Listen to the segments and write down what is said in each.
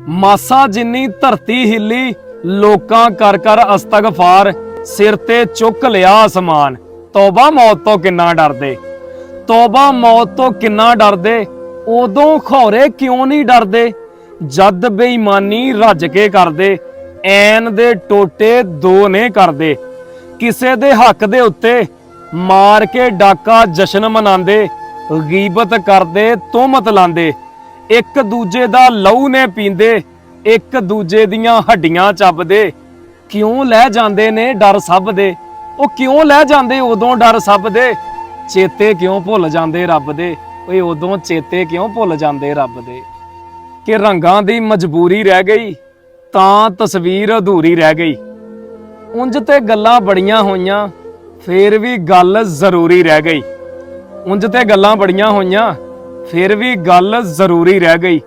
मासा जिन्नी धरती हिली लोकां कर कर अस्तगफार सिर ते चुक लिया आसमान। तौबा मौत तो किन्ना डरदे, तौबा मौत तो किन्ना डरदे, उदों खौरे क्यों नहीं डरदे जद बेईमानी रज के करदे। ऐन दे टोटे दो ने करदे, किसे दे हक दे उत्ते मार के डाका जश्न मनांदे। गीबत करदे तोहमत लांदे, एक दूजे दा लहू ने पींदे, एक दूजे दियां हड्डियां चबदे। क्यों लै जांदे ने डर सब दे, ओ क्यों लै जांदे उदों डर सब दे। चेते क्यों भुल जांदे रब दे, ओए उदों चेते क्यों भुल जांदे रब दे। कि रंगां दी मजबूरी रह गई तां तस्वीर अधूरी रह गई। उंज ते गल्लां बड़ियां होइयां फिर भी गल जरूरी रह गई। उंज ते गल्लां बड़ियां होइयां फिर भी गल जरूरी रह गई।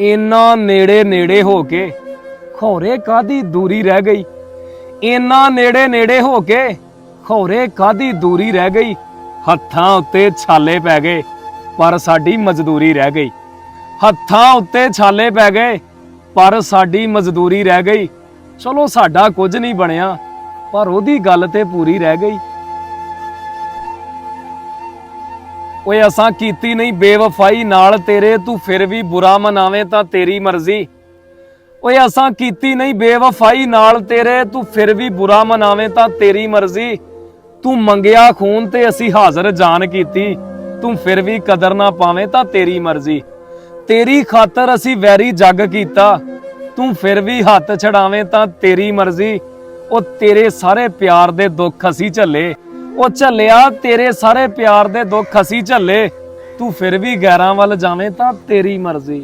इन्ना नेड़े नेड़े हो के खौरे कादी दूरी रह गई। इन्ना नेड़े नेड़े हो के खौरे कादी दूरी रह गई। हत्थां उत्ते छाले पै गए पर साडी मजदूरी रह गई। हत्थां उत्ते छाले पै गए पर साडी मजदूरी रह गई। चलो साडा कुछ नहीं बनिया पर ओदी गल ते पूरी रह गई। ओए असां कीती नहीं बेवफाई नाल तेरे, तू फिर भी बुरा मनावे तां तेरी मर्जी। ओए असां कीती नहीं बेवफाई नाल तेरे, तू फिर भी बुरा मनावे तां तेरी मर्जी। तू मंगिया खून ते असी हाजर जान कीती, तू फिर भी कदर ना पावे तां तेरी मर्जी। तेरी खातर असी वैरी जग कीता, तू फिर भी हथ छड़ावे तां तेरी मर्जी। ओ तेरे सारे प्यार दे दुख असी झल्ले, ओ झल्लिया तेरे सारे प्यार दे दुख असी झल्ले। तू फिर भी गैरां वल जावे तां तेरी मर्जी।